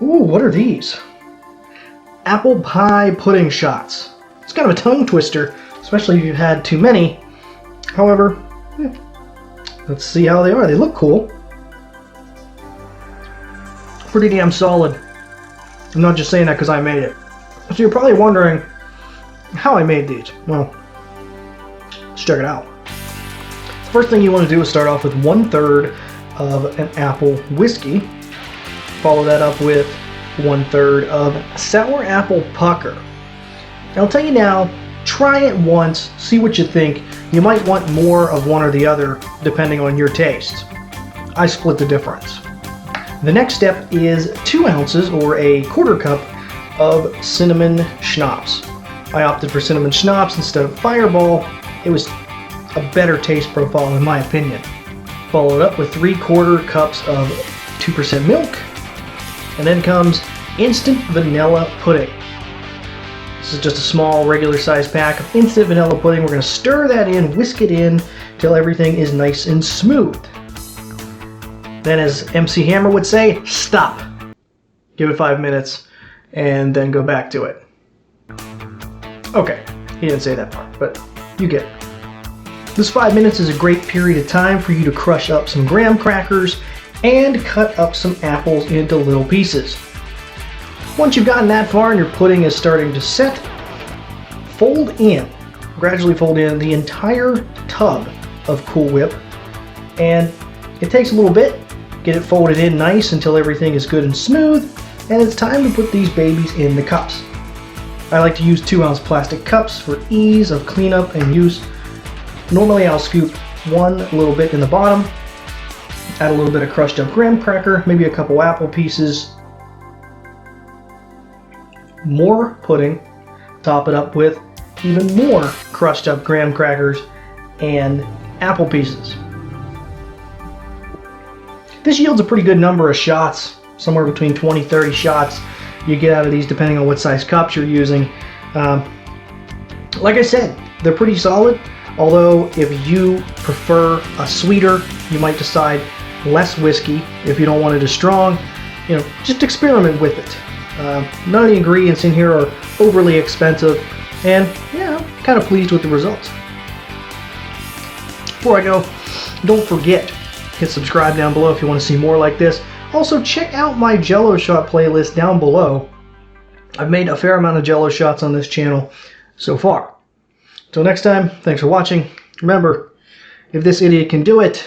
Ooh, what are these? Apple pie pudding shots. It's kind of a tongue twister, especially if you've had too many. However, let's see how they are. They look cool. Pretty damn solid. I'm not just saying that because I made it. So you're probably wondering how I made these. Well, let's check it out. The first thing you want to do is start off with 1/3 of an apple whiskey. Follow that up with 1/3 of sour apple pucker. And I'll tell you now, try it once, see what you think. You might want more of one or the other depending on your taste. I split the difference. The next step is 2 ounces or a 1/4 cup of cinnamon schnapps. I opted for cinnamon schnapps instead of Fireball. It was a better taste profile in my opinion. Followed up with 3/4 cups of 2% milk. And then comes instant vanilla pudding. This is just a small regular sized pack of instant vanilla pudding. We're going to stir that in, whisk it in till everything is nice and smooth. Then as MC Hammer would say, stop. Give it 5 minutes and then go back to it. Okay, he didn't say that part, but you get it. This 5 minutes is a great period of time for you to crush up some graham crackers and cut up some apples into little pieces. Once you've gotten that far and your pudding is starting to set, gradually fold in the entire tub of Cool Whip, and it takes a little bit. Get it folded in nice until everything is good and smooth, and it's time to put these babies in the cups. I like to use 2-ounce plastic cups for ease of cleanup and use. Normally I'll scoop one little bit in the bottom, add a little bit of crushed up graham cracker, maybe a couple apple pieces, more pudding, top it up with even more crushed up graham crackers and apple pieces. This yields a pretty good number of shots, somewhere between 20-30 shots you get out of these depending on what size cups you're using. Like I said, they're pretty solid, although if you prefer a sweeter, you might decide less whiskey. If you don't want it as strong, just experiment with it. None of the ingredients in here are overly expensive, and I'm kind of pleased with the results. Before I go, don't forget, hit subscribe down below if you want to see more like this. Also, check out my Jello shot playlist down below. I've made a fair amount of Jello shots on this channel so far. Until next time, thanks for watching. Remember, if this idiot can do it,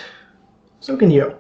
so can you.